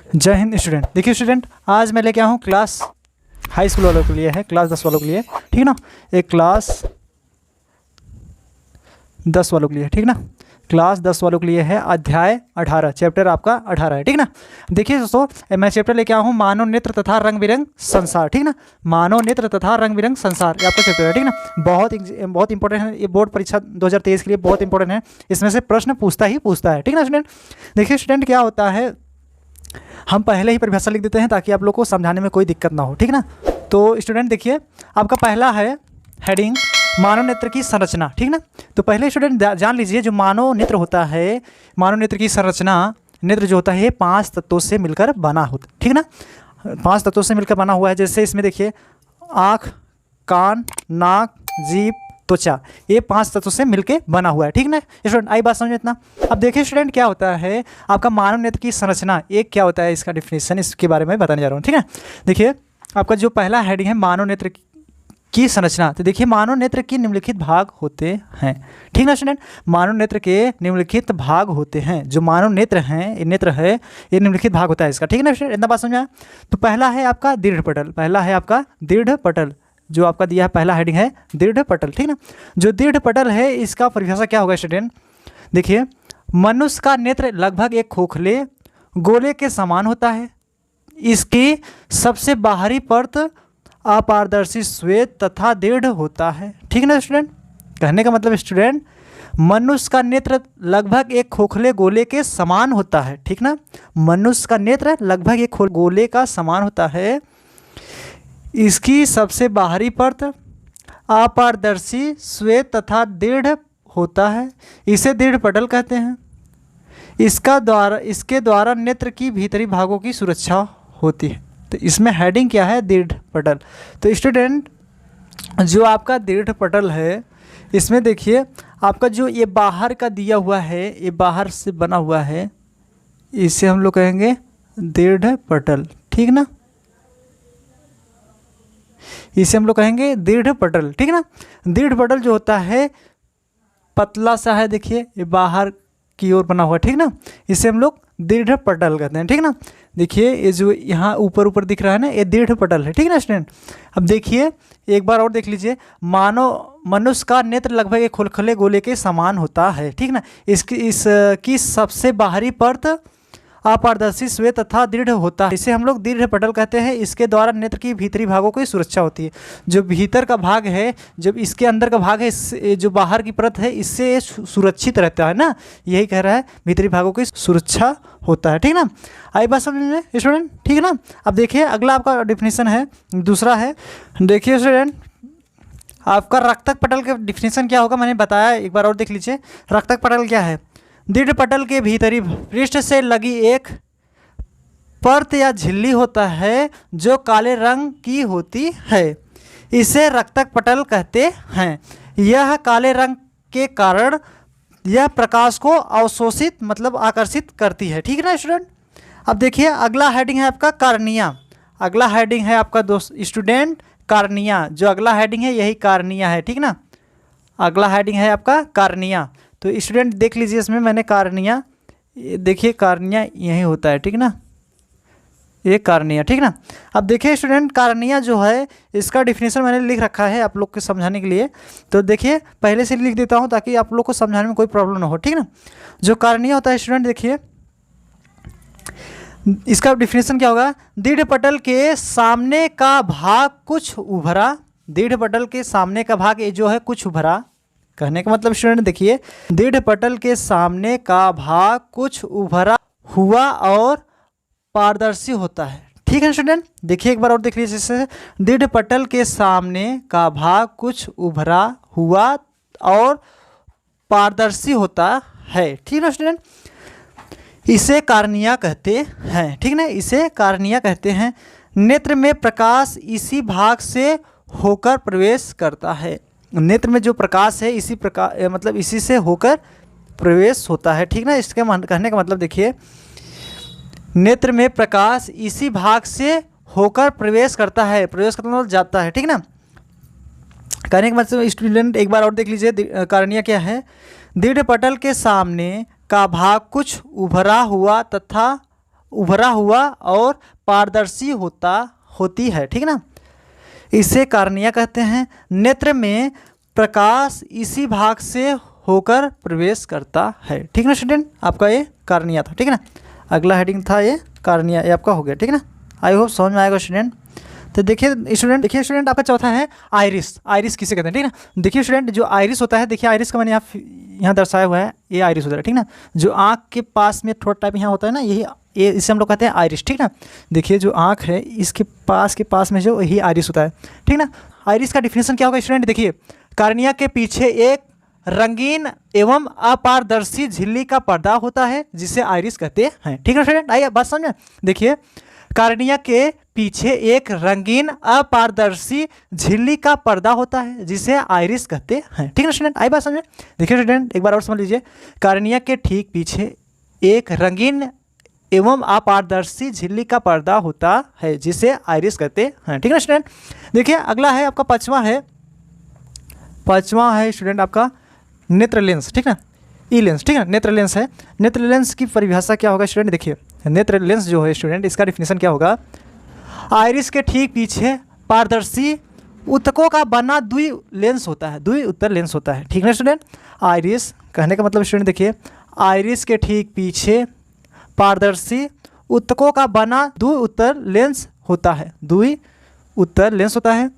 जय हिंद स्टूडेंट। देखिए स्टूडेंट, आज मैं लेके आया हूँ क्लास हाई स्कूल वालों के लिए है, क्लास 10 वालों के लिए, ठीक ना। एक क्लास 10 वालों के लिए, ठीक ना। क्लास 10 वालों के लिए है अध्याय 18, चैप्टर आपका 18 है, ठीक ना। देखिए दोस्तों, मैं चैप्टर लेके आया हूँ मानव नेत्र तथा रंग बिरंग संसार, ठीक ना। मानव नेत्र तथा रंग बिरंग संसार, ये आपका चैप्टर है, ठीक ना। बहुत इंपॉर्टेंट है, ये बोर्ड परीक्षा 2023 के लिए बहुत इंपॉर्टेंट है। इसमें से प्रश्न पूछता है, ठीक ना स्टूडेंट। देखिए स्टूडेंट, क्या होता है, हम पहले ही परिभाषा लिख देते हैं ताकि आप लोग को समझाने में कोई दिक्कत ना हो, ठीक ना। तो स्टूडेंट देखिए, आपका पहला है हेडिंग मानव नेत्र की संरचना, ठीक ना। तो पहले स्टूडेंट जान लीजिए, जो मानव नेत्र होता है, मानव नेत्र की संरचना, नेत्र जो होता है 5 तत्वों से मिलकर बना होता है, ठीक ना। 5 तत्वों से मिलकर बना हुआ है। जैसे इसमें देखिए, आँख, कान, नाक, जीभ, त्वचा, ये 5 तत्वों से मिलके बना हुआ है, ठीक ना स्टूडेंट। आई बात समझ में इतना। अब देखिए स्टूडेंट, क्या होता है आपका मानव नेत्र की संरचना, एक क्या होता है, इसका डिफिनेशन, इसके बारे में बताने जा रहा हूँ, ठीक है। देखिए आपका जो पहला हेडिंग है मानव नेत्र की संरचना, तो देखिए मानव नेत्र के निम्नलिखित भाग होते हैं, ठीक ना स्टूडेंट। मानव नेत्र के निम्नलिखित भाग होते हैं। जो मानव नेत्र हैं, ये नेत्र है, ये निम्नलिखित भाग होता है इसका, ठीक है ना स्टूडेंट। इतना बात समझ आया। तो पहला है आपका दीर्घ पटल, पहला है आपका दीर्घ पटल, जो आपका दिया है पहला हेडिंग है दीर्घ पटल, ठीक ना। जो दीर्घ पटल है, इसका परिभाषा क्या होगा स्टूडेंट। देखिए, मनुष्य का नेत्र लगभग एक खोखले गोले के समान होता है। इसकी सबसे बाहरी परत अपारदर्शी श्वेत तथा दृढ़ होता है, ठीक ना स्टूडेंट। कहने का मतलब स्टूडेंट, मनुष्य का नेत्र लगभग एक खोखले गोले के समान होता है, ठीक ना। मनुष्य का नेत्र लगभग एक गोले का समान होता है। इसकी सबसे बाहरी परत अपारदर्शी श्वेत तथा दृढ़ होता है, इसे दीर्घ पटल कहते हैं। इसके द्वारा नेत्र की भीतरी भागों की सुरक्षा होती है। तो इसमें हेडिंग क्या है, दीर्घ पटल। तो स्टूडेंट, जो आपका दीर्घ पटल है, इसमें देखिए आपका जो ये बाहर का दिया हुआ है, ये बाहर से बना हुआ है, इसे हम लोग कहेंगे दीर्घ पटल, ठीक ना। इसे हम लोग कहेंगे दीर्घ पटल, ठीक ना। दीर्घ पटल जो होता है पतला सा है, देखिए ये बाहर की ओर बना हुआ है, ठीक ना। इसे हम लोग दीर्घ पटल कहते हैं, ठीक ना। देखिए ये जो यहाँ ऊपर ऊपर दिख रहा है ना, ये दीर्घ पटल है, ठीक ना स्टूडेंट। अब देखिए एक बार और देख लीजिए, मनुष्य का नेत्र लगभग एक खोखले गोले के समान होता है, ठीक ना। इसकी सबसे बाहरी परत अपारदर्शी श्वेत तथा दृढ़ होता है, इसे हम लोग दीर्घ पटल कहते हैं। इसके द्वारा नेत्र की भीतरी भागों की सुरक्षा होती है। जो भीतर का भाग है, जब इसके अंदर का भाग है, जो बाहर की परत है, इससे सुरक्षित रहता है ना, यही कह रहा है, भीतरी भागों की सुरक्षा होता है, ठीक ना। आई बात समझ में स्टूडेंट, ठीक है ना। अब देखिए अगला आपका डिफिनेशन है, दूसरा है। देखिए स्टूडेंट, आपका रक्तक पटल का डिफिनेशन क्या होगा, मैंने बताया, एक बार और देख लीजिए। रक्तक पटल क्या है, दीर्घ पटल के भीतरी पृष्ठ से लगी एक परत या झिल्ली होता है जो काले रंग की होती है, इसे रक्तक पटल कहते हैं। यह काले रंग के कारण यह प्रकाश को अवशोषित मतलब आकर्षित करती है, ठीक है ना स्टूडेंट। अब देखिए अगला हेडिंग है आपका कार्निया। अगला हेडिंग है आपका दोस्त स्टूडेंट कार्निया, जो अगला हेडिंग है यही कार्निया है, ठीक ना। अगला हेडिंग है आपका कार्निया। तो स्टूडेंट देख लीजिए, इसमें मैंने कार्निया, देखिए कार्निया यही होता है, ठीक ना, ये कार्निया, ठीक ना। अब देखिए स्टूडेंट, कार्निया जो है, इसका डिफिनेशन मैंने लिख रखा है आप लोग को समझाने के लिए। तो देखिए पहले से लिख देता हूँ ताकि आप लोग को समझाने में कोई प्रॉब्लम ना हो, ठीक ना। जो कार्निया होता है स्टूडेंट, देखिए इसका डिफिनेशन क्या होगा, दीर्घ पटल के सामने का भाग कुछ उभरा, दीर्घ पटल के सामने का भाग ये जो है कुछ उभरा। कहने का मतलब स्टूडेंट देखिए, दीर्घ पटल के सामने का भाग कुछ उभरा हुआ और पारदर्शी होता है, ठीक है स्टूडेंट। देखिए एक बार और देख लीजिए, जैसे दीर्घ पटल के सामने का भाग कुछ उभरा हुआ और पारदर्शी होता है, ठीक है स्टूडेंट। इसे कार्निया कहते हैं, ठीक ना, इसे कार्निया कहते हैं। नेत्र में प्रकाश इसी भाग से होकर प्रवेश करता है। नेत्र में जो प्रकाश है इसी प्रकार मतलब इसी से होकर प्रवेश होता है, ठीक ना। इसके कहने का मतलब देखिए, नेत्र में प्रकाश इसी भाग से होकर प्रवेश करता है, प्रवेश करता मतलब जाता है, ठीक ना। कहने का मतलब स्टूडेंट एक बार और देख लीजिए, कार्निया क्या है, दीर्घ पटल के सामने का भाग कुछ उभरा हुआ तथा उभरा हुआ और पारदर्शी होती है, ठीक ना। इसे कार्निया कहते हैं। नेत्र में प्रकाश इसी भाग से होकर प्रवेश करता है, ठीक ना स्टूडेंट। आपका ये कार्निया था, ठीक है ना। अगला हेडिंग था ये कार्निया, ये आपका हो गया, ठीक है ना। आई होप समझ में आएगा स्टूडेंट। तो देखिए स्टूडेंट आपका चौथा है आइरिस। आइरिस किसे कहते हैं, ठीक ना। देखिए स्टूडेंट जो आइरिस होता है, देखिए आइरिस का मैंने यहाँ दर्शाया हुआ है, ये आइरिस होता है, ठीक ना। जो आँख के पास में थोड़ा टाइप यहाँ होता है ना, ये इसे हम लोग कहते हैं आइरिस, ठीक ना। देखिए जो आँख है इसके पास में जो यही आइरिस होता है, ठीक ना। आइरिस का डिफिनेशन क्या होगा स्टूडेंट, देखिए कार्निया के पीछे एक रंगीन एवं अपारदर्शी झिल्ली का पर्दा होता है जिसे आइरिस कहते हैं, ठीक है स्टूडेंट। आइए बात समझे। देखिए कार्निया के पीछे एक रंगीन अपारदर्शी झिल्ली का पर्दा होता है जिसे आइरिस कहते हैं, ठीक है स्टूडेंट। आइए बात समझे। देखिए स्टूडेंट एक बार और समझ लीजिए, कार्निया के ठीक पीछे एक रंगीन एवं अपारदर्शी झिल्ली का पर्दा होता है जिसे आइरिस कहते हैं, ठीक है स्टूडेंट। देखिए अगला है आपका पांचवा है स्टूडेंट आपका नेत्र लेंस, ठीक ना। ई लेंस, ठीक है, नेत्र लेंस है। नेत्र लेंस की परिभाषा क्या होगा स्टूडेंट, देखिए नेत्र लेंस जो है स्टूडेंट, इसका डिफिनेशन क्या होगा, आइरिस के ठीक पीछे पारदर्शी उत्तकों का बना द्वि लेंस होता है, द्वि उत्तर लेंस होता है, ठीक है स्टूडेंट। आइरिस कहने का मतलब स्टूडेंट देखिए, आइरिस के ठीक पीछे पारदर्शी उत्तकों का बना द्वि उत्तर लेंस होता है, द्वि उत्तर लेंस होता है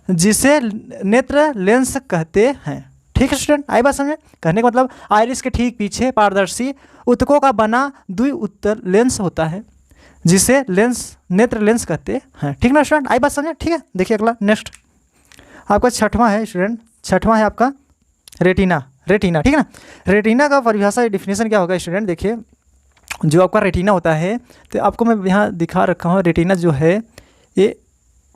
जिसे नेत्र लेंस कहते हैं, ठीक है स्टूडेंट। आई बात समझे। कहने का मतलब आइरिस के ठीक पीछे पारदर्शी उत्तकों का बना द्वि उत्तर लेंस होता है जिसे नेत्र लेंस कहते हैं, ठीक ना स्टूडेंट। आई बात समझे, ठीक है। देखिए अगला नेक्स्ट आपका छठवां है स्टूडेंट, छठवां है आपका रेटिना, ठीक है ना। रेटिना का परिभाषा डिफिनेशन क्या होगा स्टूडेंट, देखिए जो आपका रेटिना होता है, तो आपको मैं यहाँ दिखा रखा हूँ, रेटिना जो है ये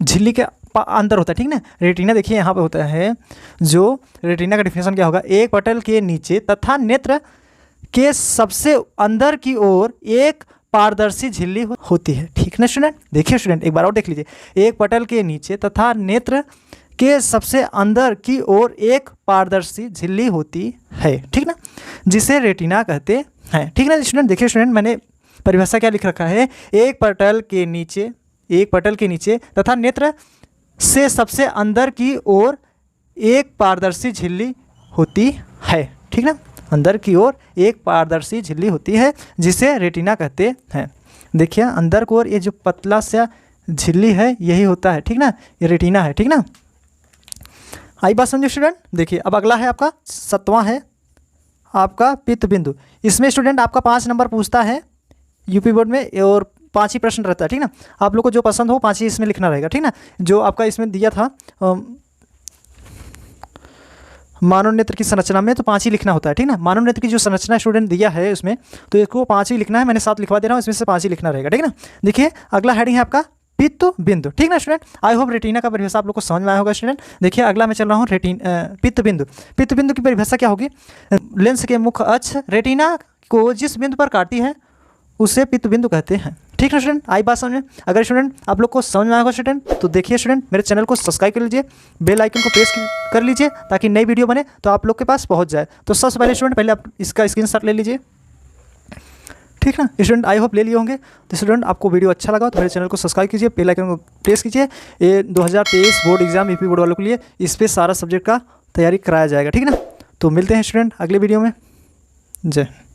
झिल्ली के अंदर होता है, ठीक ना। रेटिना देखिए यहाँ पे होता है, जो रेटिना का डिफिनेशन क्या होगा, एक पटल के नीचे तथा नेत्र के सबसे अंदर की ओर एक पारदर्शी झिल्ली होती है, ठीक ना स्टूडेंट। देखिए स्टूडेंट एक बार और देख लीजिए, एक पटल के नीचे तथा नेत्र के सबसे अंदर की ओर एक पारदर्शी झिल्ली होती है, ठीक ना, जिसे रेटिना कहते हैं, ठीक ना स्टूडेंट। देखिए स्टूडेंट मैंने परिभाषा क्या लिख रखा है, एक पटल के नीचे तथा नेत्र से सबसे अंदर की ओर एक पारदर्शी झिल्ली होती है, ठीक ना, अंदर की ओर एक पारदर्शी झिल्ली होती है जिसे रेटिना कहते हैं। देखिए अंदर की ओर ये जो पतला सा झिल्ली है यही होता है, ठीक ना, ये रेटिना है, ठीक ना। आई बात समझे स्टूडेंट। देखिए अब अगला है आपका सातवां है आपका पित्त बिंदु। इसमें स्टूडेंट आपका 5 नंबर पूछता है यूपी बोर्ड में, और 5 ही प्रश्न रहता है, ठीक ना। आप लोग को जो पसंद हो 5 ही इसमें लिखना रहेगा, ठीक ना। जो आपका इसमें दिया था मानव नेत्र की संरचना में, तो 5 ही लिखना होता है, ठीक ना। मानव नेत्र की जो संरचना स्टूडेंट दिया है उसमें, तो इसको 5 ही लिखना है, मैंने 7 लिखवा दे रहा हूँ, इसमें से 5 ही लिखना रहेगा, ठीक ना। देखिए अगला हेडिंग है आपका पित्त बिंदु, ठीक ना स्टूडेंट। आई होप रेटिना का परिभाषा आप लोग को समझ में आया होगा स्टूडेंट। देखिए अगला मैं चल रहा हूँ पित्त बिंदु। पित्त बिंदु की परिभाषा क्या होगी, लेंस के मुख्य अक्ष रेटिना को जिस बिंदु पर काटती है उसे पित्त बिंदु कहते हैं, ठीक है स्टूडेंट। आई बात समझ में। अगर स्टूडेंट आप लोग को समझ में आएगा स्टूडेंट, तो देखिए स्टूडेंट मेरे चैनल को सब्सक्राइब कर लीजिए, बेल आइकन को प्रेस कर लीजिए ताकि नई वीडियो बने तो आप लोग के पास पहुंच जाए। तो सबसे पहले स्टूडेंट पहले आप इसका स्क्रीनशॉट ले लीजिए, ठीक ना स्टूडेंट। आई होप ले लिए होंगे। तो स्टूडेंट आपको वीडियो अच्छा लगा तो मेरे चैनल को सब्सक्राइब कीजिए, बेल आइकन को प्रेस कीजिए। ये 2023 बोर्ड एग्जाम यूपी बोर्ड वालों के लिए इस पर सारा सब्जेक्ट का तैयारी कराया जाएगा, ठीक ना। तो मिलते हैं स्टूडेंट अगले वीडियो में। जय